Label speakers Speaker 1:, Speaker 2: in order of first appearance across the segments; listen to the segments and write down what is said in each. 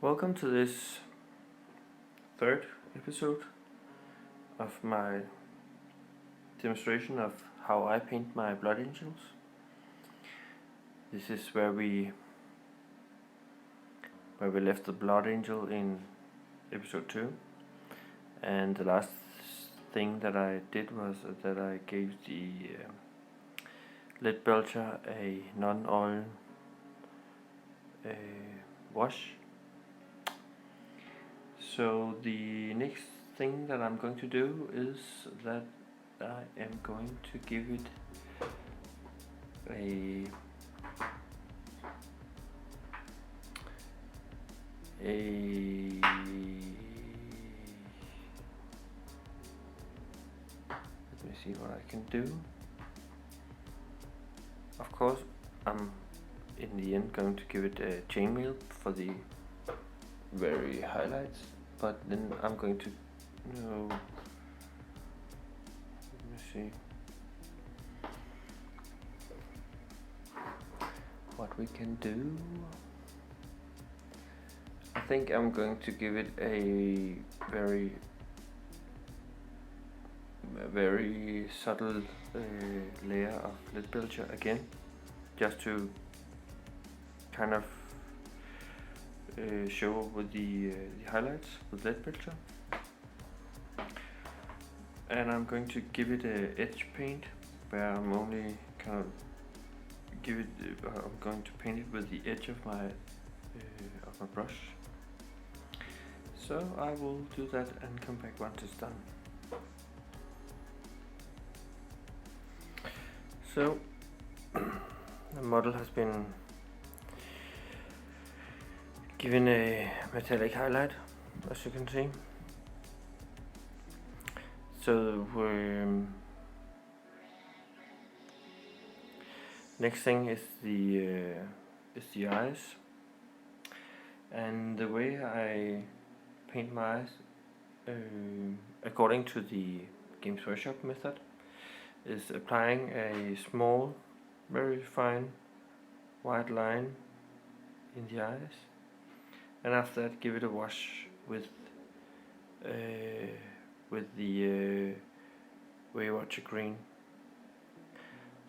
Speaker 1: Welcome to this third episode of my demonstration of how I paint my blood angels. This is where we left the blood angel in episode 2, and the last thing that I did was that I gave the lead belcher a non-oil wash. So the next thing that I'm going to do is that I am going to give it a let me see what I can do. Of course, I'm in the end going to give it a chainmail for the very highlights, but then I'm going to let me see what we can do. I think I'm going to give it a very subtle layer of lead belcher again, just to kind of show with the highlights with lead belcher. And I'm going to give it a edge paint, where I'm only kind of I'm going to paint it with the edge of my brush. So I will do that and come back once it's done. So the model has been given a metallic highlight, as you can see. So next thing is the eyes, and the way I paint my eyes according to the Games Workshop method is applying a small, very fine white line in the eyes, and after that give it a wash with the Waywatcher green.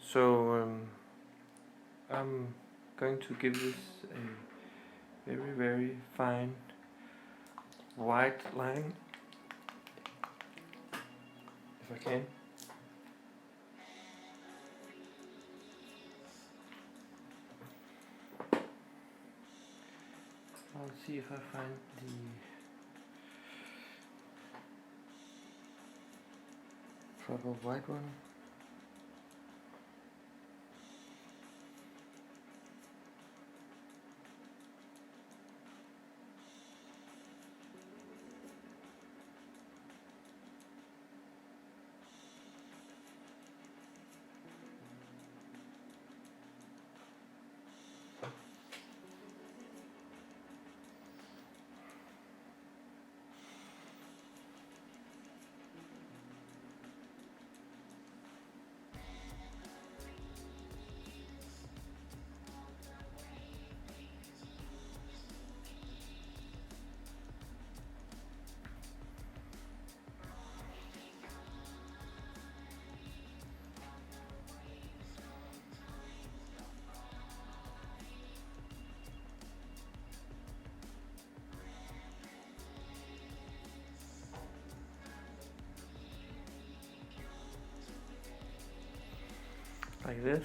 Speaker 1: So I'm going to give this a very fine white line, if I can. I'll see if I find the proper white one. Like this.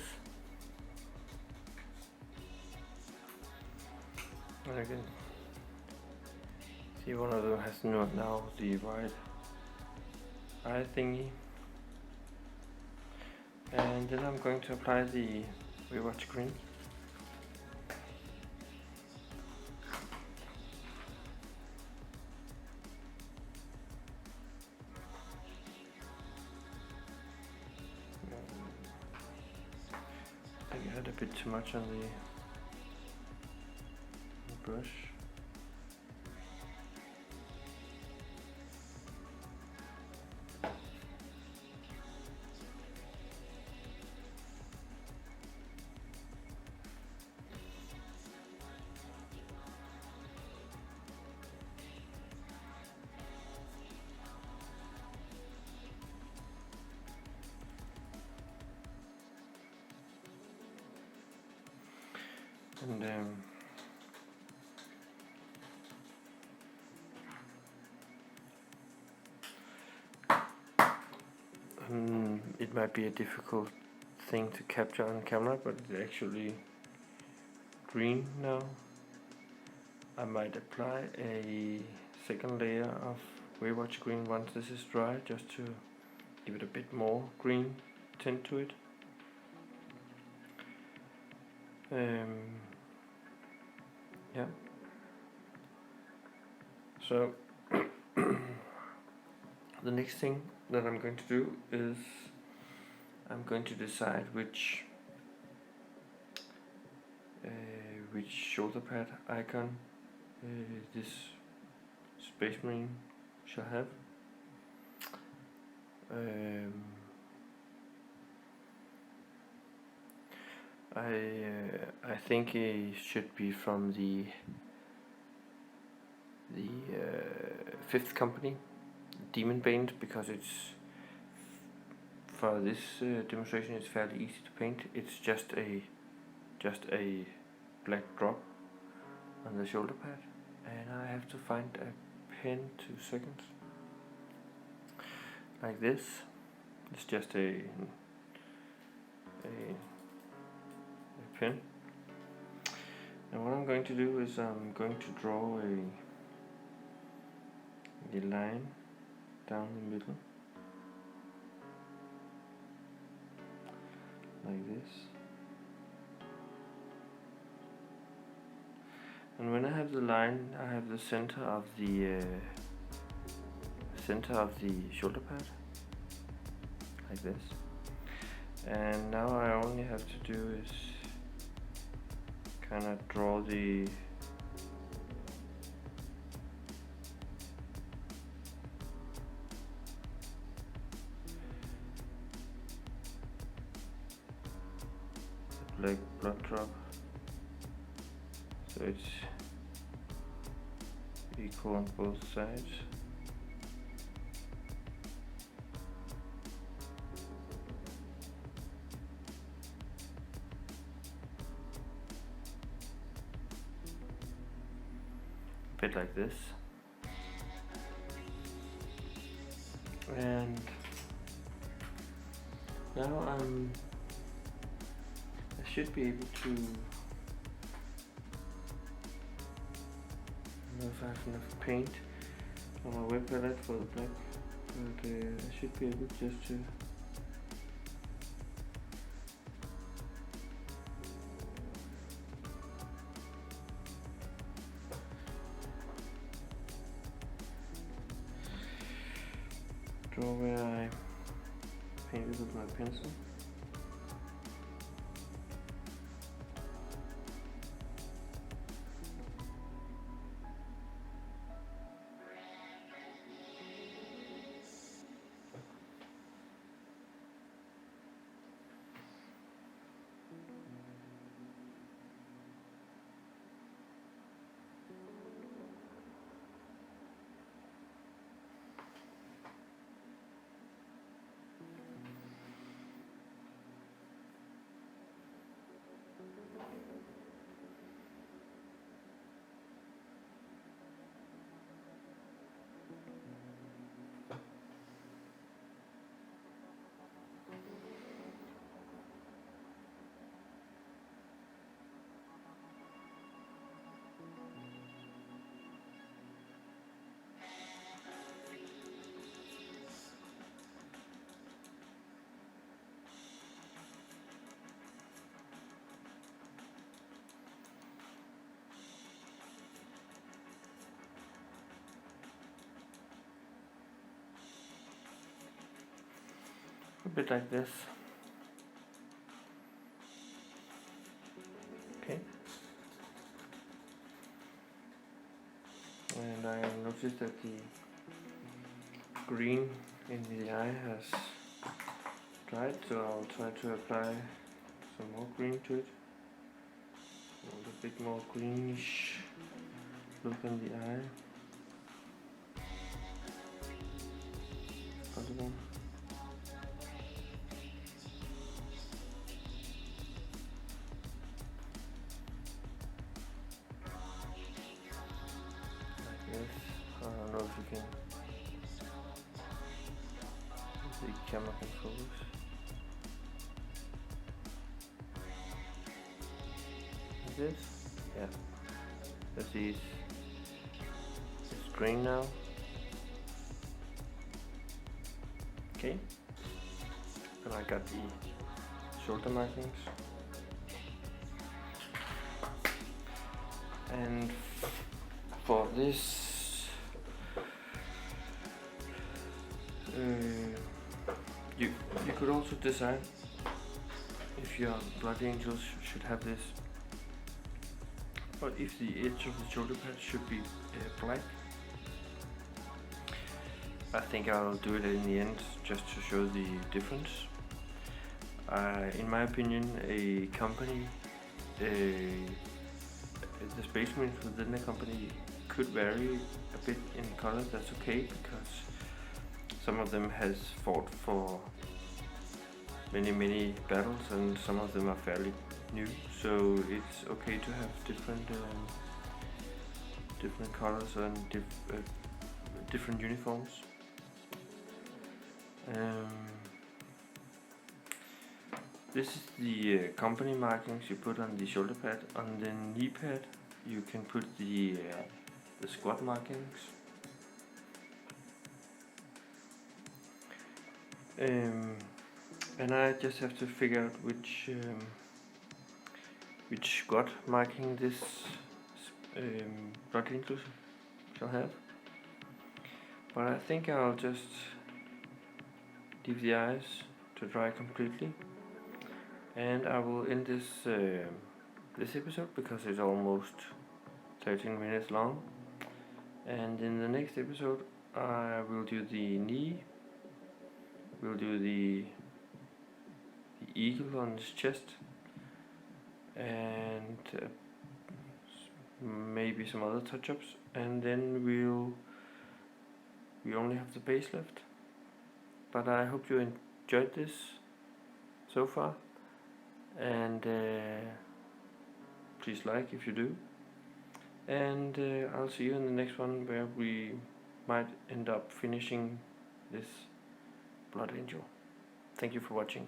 Speaker 1: And I can see one of them has now the white eye thingy. And then I'm going to apply the Waywatcher green. I think I had a bit too much on the brush. and it might be a difficult thing to capture on camera, but it's actually green now. I might apply a second layer of Waywatch green once this is dry, just to give it a bit more green tint to it. Yeah. So the next thing that I'm going to do is I'm going to decide which shoulder pad icon this Space Marine shall have. I think it should be from the fifth company, Demon Paint, because it's for this demonstration it's fairly easy to paint. It's just a black drop on the shoulder pad, and I have to find a pen. 2 seconds. Like this. It's just a pen. And what I'm going to do is I'm going to draw a line down the middle, like this. And when I have the line, I have the center of the shoulder pad, like this. And now I only have to do is kind of draw the black blood drop, so it's equal on both sides. A bit like this. And now I should be able to, I don't know if I have enough paint on my web palette for the black, but I should be able just to draw where I painted with my pencil. A bit like this. Okay. And I noticed that the green in the eye has dried, so I'll try to apply some more green to it. A little bit more greenish look in the eye. Possible. camera can focus. This, yeah, this is the screen now. Okay, and I got the shoulder markings, and for this you could also decide if your blood angels should have this, or if the edge of the shoulder pad should be black. I think I'll do it in the end just to show the difference. In my opinion, a company, the spacement within the company could vary a bit in color. That's okay, because some of them has fought for many battles, and some of them are fairly new. So it's okay to have different colors and different uniforms. This is the company markings you put on the shoulder pad. On the knee pad you can put the squat markings. And I just have to figure out which squat marking this blood angel shall have. But I think I'll just leave the eyes to dry completely, and I will end this episode because it's almost 13 minutes long. And in the next episode I will do the knee, we'll do the eagle on his chest, and maybe some other touch-ups, and then we only have the base left. But I hope you enjoyed this so far, and please like if you do, and I'll see you in the next one, where we might end up finishing this blood angel. Thank you for watching.